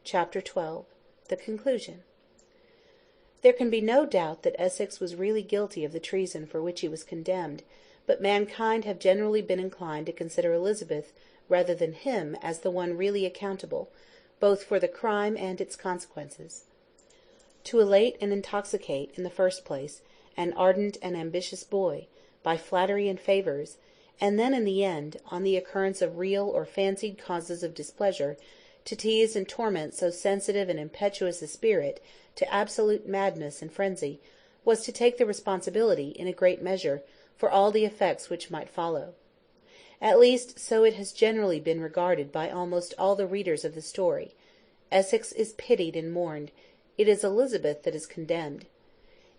Chapter 12. The Conclusion. There can be no doubt that Essex was really guilty of the treason for which he was condemned, but mankind have generally been inclined to consider Elizabeth rather than him as the one really accountable, both for the crime and its consequences. To elate and intoxicate, in the first place, an ardent and ambitious boy, by flattery and favours, and then in the end, on the occurrence of real or fancied causes of displeasure, to tease and torment so sensitive and impetuous a spirit to absolute madness and frenzy, was to take the responsibility, in a great measure, for all the effects which might follow. At least, so it has generally been regarded by almost all the readers of the story. Essex is pitied and mourned. It is Elizabeth that is condemned.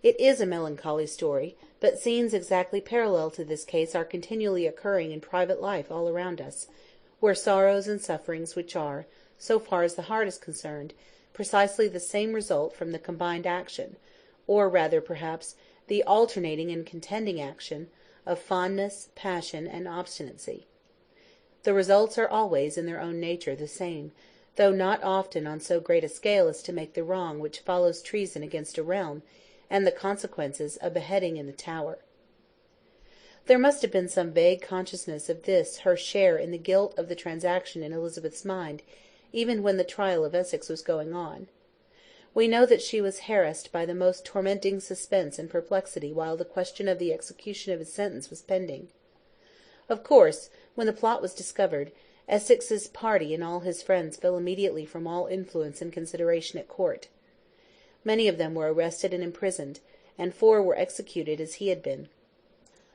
It is a melancholy story, but scenes exactly parallel to this case are continually occurring in private life all around us, where sorrows and sufferings which are, so far as the heart is concerned, precisely the same result from the combined action, or rather, perhaps, the alternating and contending action, of fondness, passion, and obstinacy. The results are always, in their own nature, the same, though not often on so great a scale as to make the wrong which follows treason against a realm, and the consequences a beheading in the Tower. There must have been some vague consciousness of this her share in the guilt of the transaction in Elizabeth's mind, even when the trial of Essex was going on. We know that she was harassed by the most tormenting suspense and perplexity while the question of the execution of his sentence was pending. Of course, when the plot was discovered, Essex's party and all his friends fell immediately from all influence and consideration at court. Many of them were arrested and imprisoned, and 4 were executed as he had been.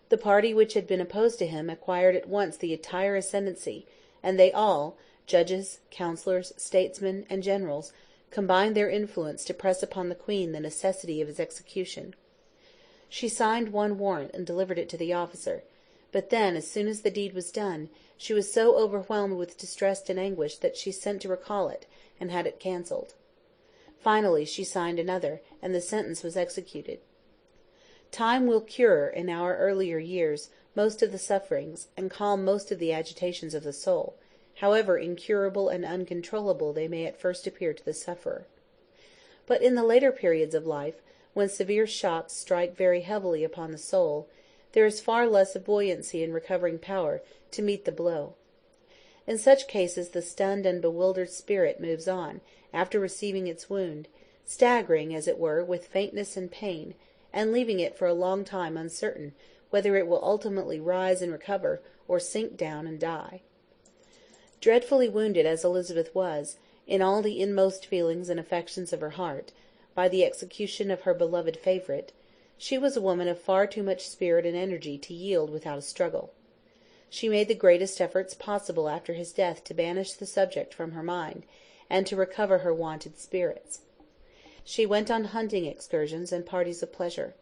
The party which had been opposed to him acquired at once the entire ascendancy, and they all, judges, councillors, statesmen, and generals, combined their influence to press upon the Queen the necessity of his execution. She signed one warrant and delivered it to the officer, but then, as soon as the deed was done, she was so overwhelmed with distress and anguish that she sent to recall it, and had it cancelled. Finally she signed another, and the sentence was executed. Time will cure, in our earlier years, most of the sufferings, and calm most of the agitations of the soul, however incurable and uncontrollable they may at first appear to the sufferer. But in the later periods of life, when severe shocks strike very heavily upon the soul, there is far less of buoyancy and recovering power to meet the blow. In such cases the stunned and bewildered spirit moves on, after receiving its wound, staggering, as it were, with faintness and pain, and leaving it for a long time uncertain whether it will ultimately rise and recover, or sink down and die. Dreadfully wounded as Elizabeth was, in all the inmost feelings and affections of her heart, by the execution of her beloved favourite, she was a woman of far too much spirit and energy to yield without a struggle. She made the greatest efforts possible after his death to banish the subject from her mind, and to recover her wonted spirits. She went on hunting excursions and parties of pleasure.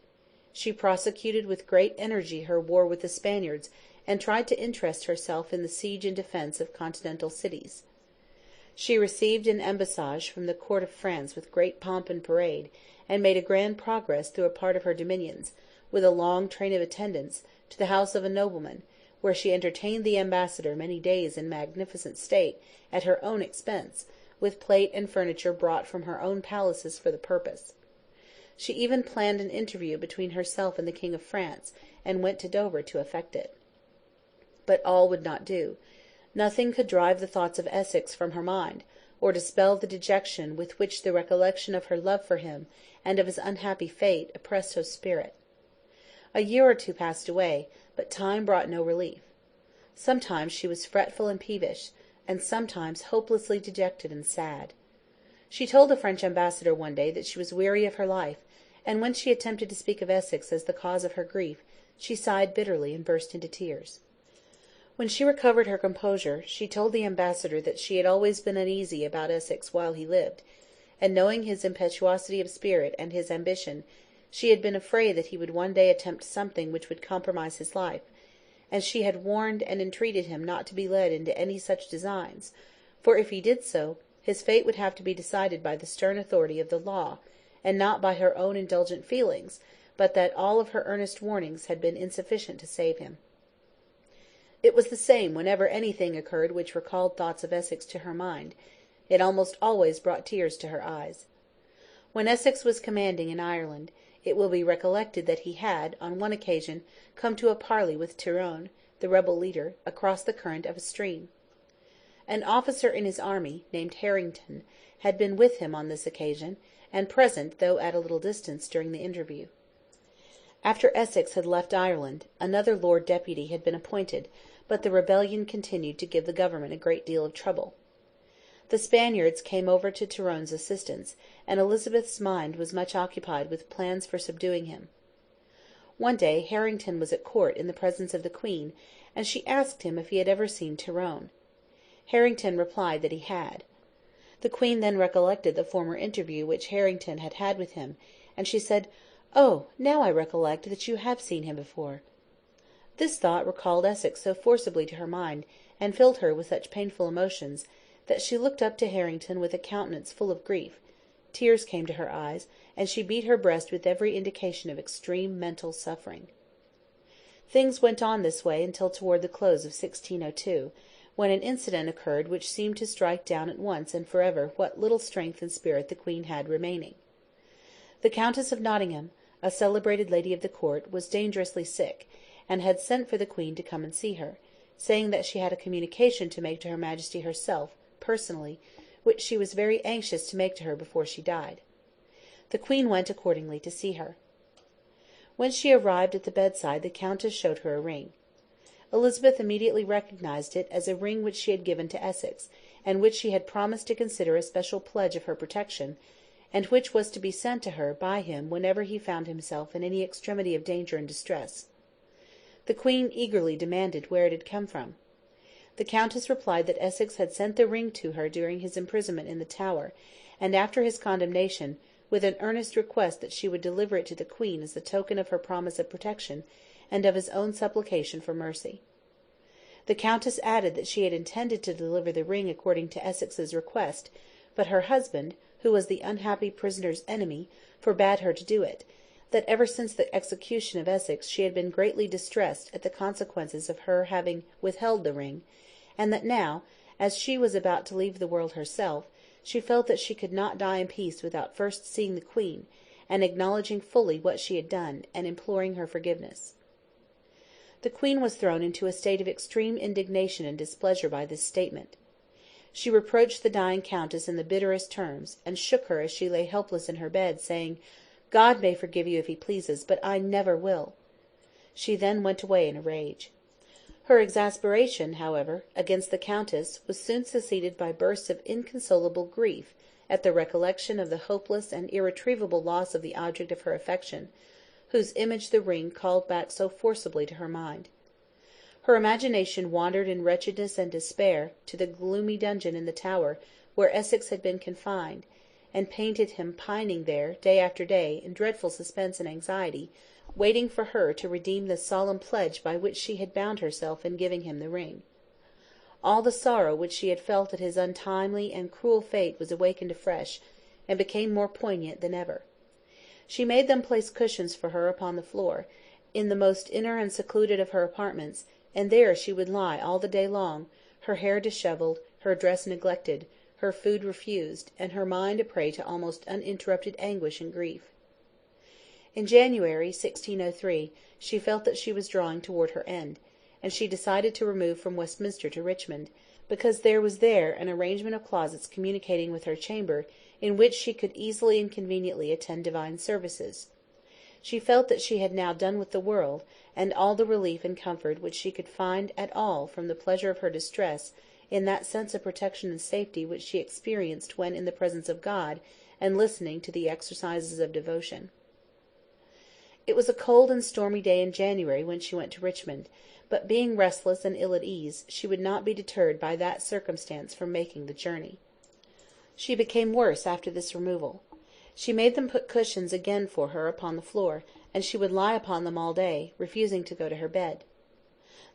She prosecuted with great energy her war with the Spaniards, and tried to interest herself in the siege and defence of continental cities. She received an embassage from the court of France with great pomp and parade, and made a grand progress through a part of her dominions, with a long train of attendants, to the house of a nobleman, where she entertained the ambassador many days in magnificent state, at her own expense, with plate and furniture brought from her own palaces for the purpose. She even planned an interview between herself and the King of France, and went to Dover to effect it. But all would not do. Nothing could drive the thoughts of Essex from her mind, or dispel the dejection with which the recollection of her love for him, and of his unhappy fate, oppressed her spirit. A year or 2 passed away, but time brought no relief. Sometimes she was fretful and peevish, and sometimes hopelessly dejected and sad. She told the French ambassador one day that she was weary of her life, and when she attempted to speak of Essex as the cause of her grief, she sighed bitterly and burst into tears. When she recovered her composure, she told the ambassador that she had always been uneasy about Essex while he lived, and knowing his impetuosity of spirit and his ambition, she had been afraid that he would one day attempt something which would compromise his life, and she had warned and entreated him not to be led into any such designs, for if he did so, his fate would have to be decided by the stern authority of the law, and not by her own indulgent feelings, but that all of her earnest warnings had been insufficient to save him. It was the same whenever anything occurred which recalled thoughts of Essex to her mind, It almost always brought tears to her eyes. When Essex was commanding in Ireland, it will be recollected that he had, on one occasion, come to a parley with Tyrone, the rebel leader, across the current of a stream. An officer in his army, named Harrington, had been with him on this occasion, and present, though at a little distance, during the interview. After Essex had left Ireland, another Lord Deputy had been appointed, but the rebellion continued to give the government a great deal of trouble. The Spaniards came over to Tyrone's assistance, and Elizabeth's mind was much occupied with plans for subduing him. One day Harrington was at court in the presence of the Queen, and she asked him if he had ever seen Tyrone. Harrington replied that he had. The Queen then recollected the former interview which Harrington had had with him, and she said, "Oh, now I recollect that you have seen him before." This thought recalled Essex so forcibly to her mind, and filled her with such painful emotions, that she looked up to Harrington with a countenance full of grief. Tears came to her eyes, and she beat her breast with every indication of extreme mental suffering. Things went on this way until toward the close of 1602, when an incident occurred which seemed to strike down at once and for ever what little strength and spirit the Queen had remaining. The Countess of Nottingham, a celebrated lady of the court, was dangerously sick, and had sent for the Queen to come and see her, saying that she had a communication to make to Her Majesty herself, personally, which she was very anxious to make to her before she died. The Queen went accordingly to see her. When she arrived at the bedside, the Countess showed her a ring. Elizabeth immediately recognized it as a ring which she had given to Essex, and which she had promised to consider a special pledge of her protection, and which was to be sent to her by him whenever he found himself in any extremity of danger and distress. The Queen eagerly demanded where it had come from. The Countess replied that Essex had sent the ring to her during his imprisonment in the Tower, and after his condemnation, with an earnest request that she would deliver it to the Queen as a token of her promise of protection, and of his own supplication for mercy. The Countess added that she had intended to deliver the ring according to Essex's request, but her husband, who was the unhappy prisoner's enemy, forbade her to do it, that ever since the execution of Essex she had been greatly distressed at the consequences of her having withheld the ring, and that now, as she was about to leave the world herself, she felt that she could not die in peace without first seeing the Queen, and acknowledging fully what she had done, and imploring her forgiveness. The Queen was thrown into a state of extreme indignation and displeasure by this statement. She reproached the dying Countess in the bitterest terms, and shook her as she lay helpless in her bed, saying, "God may forgive you if he pleases, but I never will." She then went away in a rage. Her exasperation, however, against the Countess was soon succeeded by bursts of inconsolable grief at the recollection of the hopeless and irretrievable loss of the object of her affection, whose image the ring called back so forcibly to her mind. Her imagination wandered in wretchedness and despair to the gloomy dungeon in the Tower where Essex had been confined, and painted him pining there, day after day, in dreadful suspense and anxiety, waiting for her to redeem the solemn pledge by which she had bound herself in giving him the ring. All the sorrow which she had felt at his untimely and cruel fate was awakened afresh, and became more poignant than ever. She made them place cushions for her upon the floor, in the most inner and secluded of her apartments, and there she would lie all the day long, her hair dishevelled, her dress neglected, her food refused, and her mind a prey to almost uninterrupted anguish and grief. In January, 1603, she felt that she was drawing toward her end, and she decided to remove from Westminster to Richmond, because there was there an arrangement of closets communicating with her chamber, in which she could easily and conveniently attend divine services. She felt that she had now done with the world, and all the relief and comfort which she could find at all from the pleasure of her distress in that sense of protection and safety which she experienced when in the presence of God and listening to the exercises of devotion. It was a cold and stormy day in January when she went to Richmond, but being restless and ill at ease, she would not be deterred by that circumstance from making the journey. She became worse after this removal. She made them put cushions again for her upon the floor, and she would lie upon them all day, refusing to go to her bed.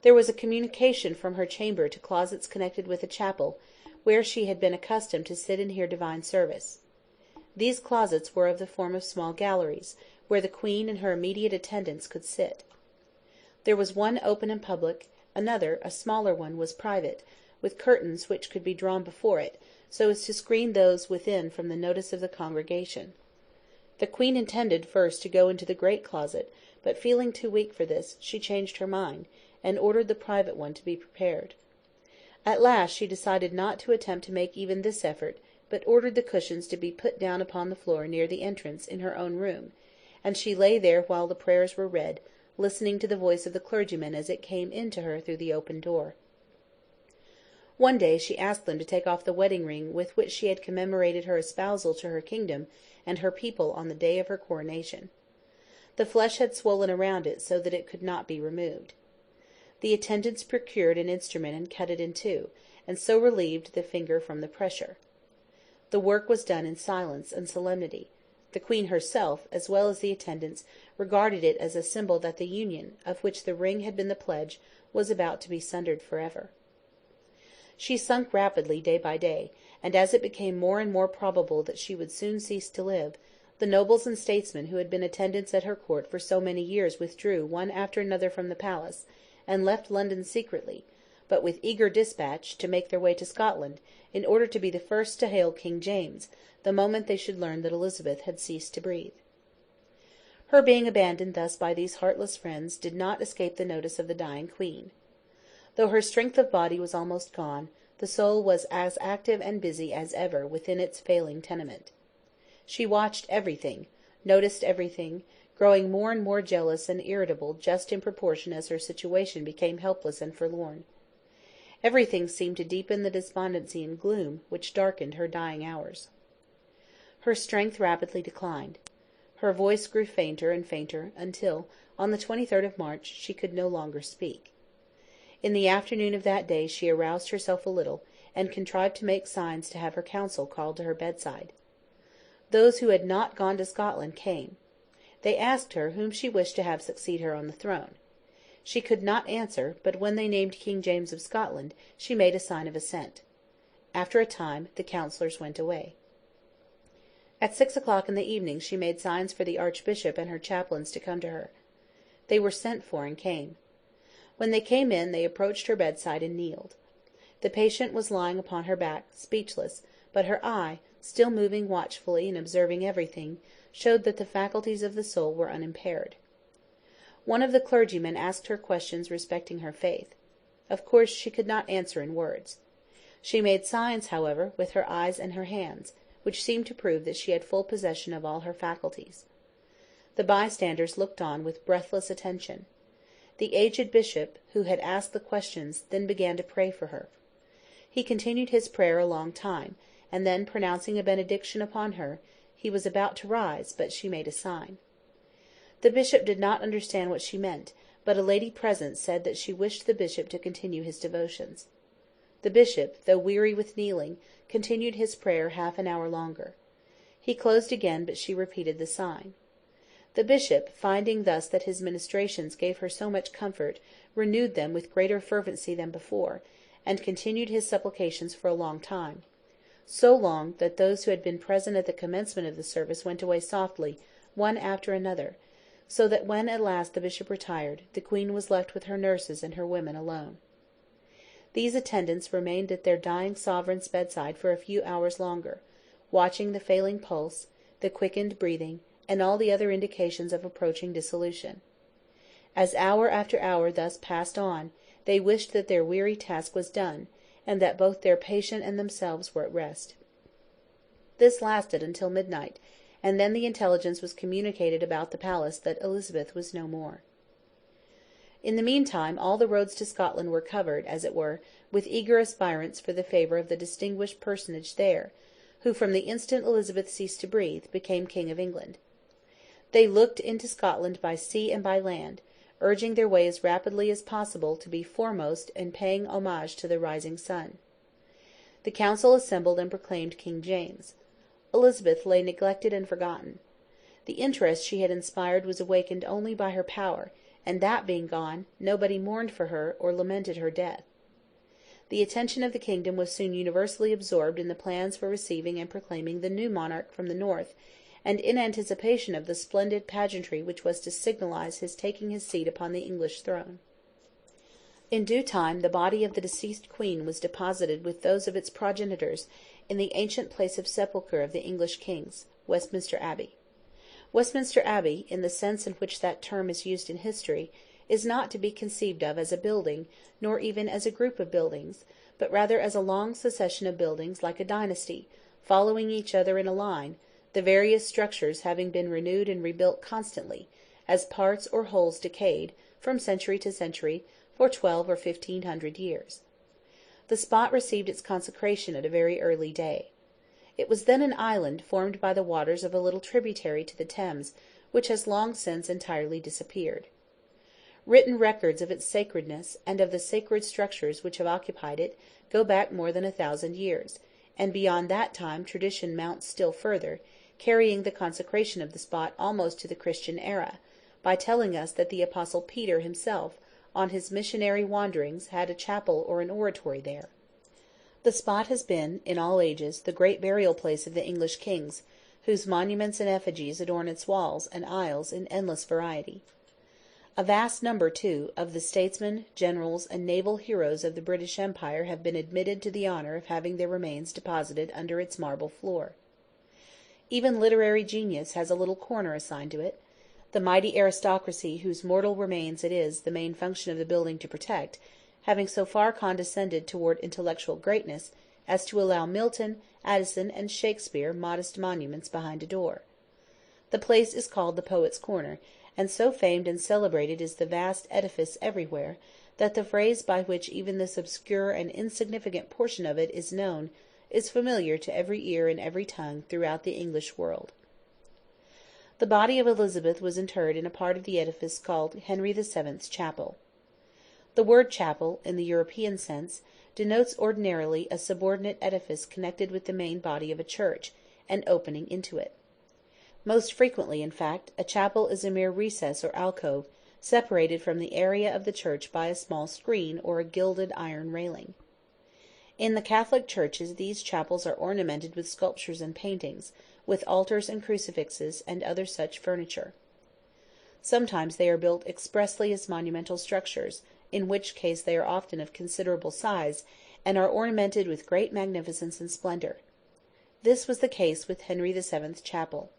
There was a communication from her chamber to closets connected with the chapel, where she had been accustomed to sit and hear divine service. These closets were of the form of small galleries, where the Queen and her immediate attendants could sit. There was one open and public, another, a smaller one, was private, with curtains which could be drawn before it, so as to screen those within from the notice of the congregation. The Queen intended first to go into the great closet, but feeling too weak for this, she changed her mind, and ordered the private one to be prepared. At last she decided not to attempt to make even this effort, but ordered the cushions to be put down upon the floor near the entrance in her own room, and she lay there while the prayers were read, listening to the voice of the clergyman as it came in to her through the open door. One day she asked them to take off the wedding ring with which she had commemorated her espousal to her kingdom and her people on the day of her coronation. The flesh had swollen around it so that it could not be removed. The attendants procured an instrument and cut it in two, and so relieved the finger from the pressure. The work was done in silence and solemnity. The Queen herself, as well as the attendants, regarded it as a symbol that the union, of which the ring had been the pledge, was about to be sundered forever. She sunk rapidly day by day, and as it became more and more probable that she would soon cease to live, the nobles and statesmen who had been attendants at her court for so many years withdrew one after another from the palace, and left London secretly, but with eager dispatch, to make their way to Scotland, in order to be the first to hail King James, the moment they should learn that Elizabeth had ceased to breathe. Her being abandoned thus by these heartless friends did not escape the notice of the dying Queen. Though her strength of body was almost gone, the soul was as active and busy as ever within its failing tenement. She watched everything, noticed everything, growing more and more jealous and irritable just in proportion as her situation became helpless and forlorn. Everything seemed to deepen the despondency and gloom which darkened her dying hours. Her strength rapidly declined. Her voice grew fainter and fainter, until, on the 23rd of March, she could no longer speak. In the afternoon of that day she aroused herself a little, and contrived to make signs to have her council called to her bedside. Those who had not gone to Scotland came. They asked her whom she wished to have succeed her on the throne. She could not answer, but when they named King James of Scotland, she made a sign of assent. After a time, the councillors went away. At 6 o'clock in the evening she made signs for the Archbishop and her chaplains to come to her. They were sent for and came. When they came in, they approached her bedside and kneeled. The patient was lying upon her back, speechless, but her eye, still moving watchfully and observing everything, showed that the faculties of the soul were unimpaired. One of the clergymen asked her questions respecting her faith. Of course she could not answer in words. She made signs, however, with her eyes and her hands, which seemed to prove that she had full possession of all her faculties. The bystanders looked on with breathless attention. The aged bishop, who had asked the questions, then began to pray for her. He continued his prayer a long time, and then, pronouncing a benediction upon her, he was about to rise, but she made a sign. The bishop did not understand what she meant, but a lady present said that she wished the bishop to continue his devotions. The bishop, though weary with kneeling, continued his prayer half an hour longer. He closed again, but she repeated the sign. The bishop, finding thus that his ministrations gave her so much comfort, renewed them with greater fervency than before, and continued his supplications for a long time, so long that those who had been present at the commencement of the service went away softly, one after another, so that when at last the bishop retired, the Queen was left with her nurses and her women alone. These attendants remained at their dying sovereign's bedside for a few hours longer, watching the failing pulse, the quickened breathing, and all the other indications of approaching dissolution. As hour after hour thus passed on, they wished that their weary task was done, and that both their patient and themselves were at rest. This lasted until midnight, and then the intelligence was communicated about the palace that Elizabeth was no more. In the meantime all the roads to Scotland were covered, as it were, with eager aspirants for the favour of the distinguished personage there, who from the instant Elizabeth ceased to breathe, became King of England. They looked into Scotland by sea and by land, urging their way as rapidly as possible to be foremost in paying homage to the rising sun. The council assembled and proclaimed King James. Elizabeth lay neglected and forgotten. The interest she had inspired was awakened only by her power, and that being gone, nobody mourned for her or lamented her death. The attention of the kingdom was soon universally absorbed in the plans for receiving and proclaiming the new monarch from the north, and in anticipation of the splendid pageantry which was to signalize his taking his seat upon the English throne. In due time the body of the deceased queen was deposited with those of its progenitors in the ancient place of sepulchre of the English kings, Westminster Abbey. Westminster Abbey, in the sense in which that term is used in history, is not to be conceived of as a building, nor even as a group of buildings, but rather as a long succession of buildings like a dynasty, following each other in a line, the various structures having been renewed and rebuilt constantly, as parts or wholes decayed, from century to century, for 12 or 1500 years. The spot received its consecration at a very early day. It was then an island formed by the waters of a little tributary to the Thames, which has long since entirely disappeared. Written records of its sacredness, and of the sacred structures which have occupied it, go back more than 1,000 years, and beyond that time tradition mounts still further, carrying the consecration of the spot almost to the Christian era, by telling us that the Apostle Peter himself, on his missionary wanderings, had a chapel or an oratory there. The spot has been, in all ages, the great burial place of the English kings, whose monuments and effigies adorn its walls and aisles in endless variety. A vast number, too, of the statesmen, generals, and naval heroes of the British Empire have been admitted to the honour of having their remains deposited under its marble floor. Even literary genius has a little corner assigned to it. The mighty aristocracy whose mortal remains it is the main function of the building to protect, having so far condescended toward intellectual greatness as to allow Milton, Addison, and Shakespeare modest monuments behind a door. The place is called the Poets' Corner, and so famed and celebrated is the vast edifice everywhere, that the phrase by which even this obscure and insignificant portion of it is known is familiar to every ear and every tongue throughout the English world. The body of Elizabeth was interred in a part of the edifice called Henry VII's Chapel. The word chapel, in the European sense, denotes ordinarily a subordinate edifice connected with the main body of a church, and opening into it. Most frequently, in fact, a chapel is a mere recess or alcove, separated from the area of the church by a small screen or a gilded iron railing. In the Catholic churches these chapels are ornamented with sculptures and paintings, with altars and crucifixes, and other such furniture. Sometimes they are built expressly as monumental structures, in which case they are often of considerable size, and are ornamented with great magnificence and splendour. This was the case with Henry VII's Chapel.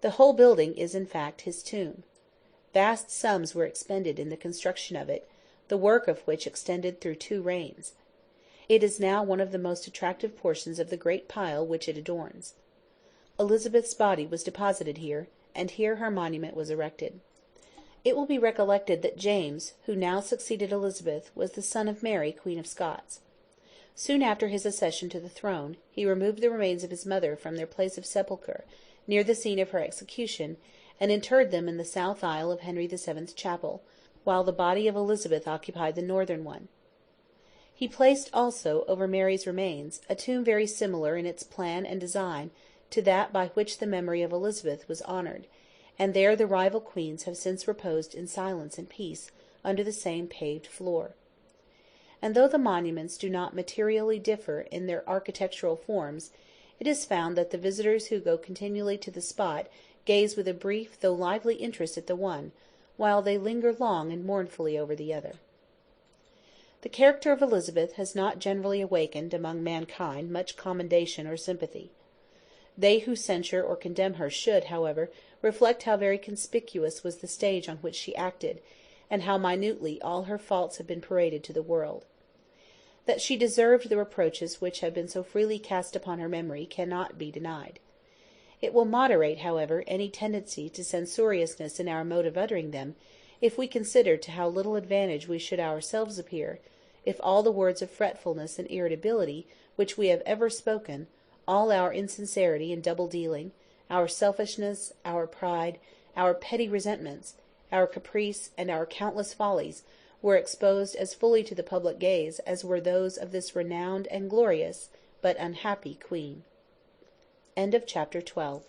The whole building is in fact his tomb. Vast sums were expended in the construction of it, the work of which extended through 2 reigns. It is now one of the most attractive portions of the great pile which it adorns. Elizabeth's body was deposited here, and here her monument was erected. It will be recollected that James, who now succeeded Elizabeth, was the son of Mary, Queen of Scots. Soon after his accession to the throne, he removed the remains of his mother from their place of sepulchre, near the scene of her execution, and interred them in the south aisle of Henry VII's Chapel, while the body of Elizabeth occupied the northern one. He placed also, over Mary's remains, a tomb very similar in its plan and design to that by which the memory of Elizabeth was honoured, and there the rival queens have since reposed in silence and peace under the same paved floor. And though the monuments do not materially differ in their architectural forms, it is found that the visitors who go continually to the spot gaze with a brief though lively interest at the one, while they linger long and mournfully over the other. The character of Elizabeth has not generally awakened among mankind much commendation or sympathy. They who censure or condemn her should, however, reflect how very conspicuous was the stage on which she acted, and how minutely all her faults have been paraded to the world. That she deserved the reproaches which have been so freely cast upon her memory cannot be denied. It will moderate, however, any tendency to censoriousness in our mode of uttering them, if we consider to how little advantage we should ourselves appear, if all the words of fretfulness and irritability which we have ever spoken, all our insincerity and double-dealing, our selfishness, our pride, our petty resentments, our caprice, and our countless follies, were exposed as fully to the public gaze as were those of this renowned and glorious but unhappy Queen. End of chapter 12.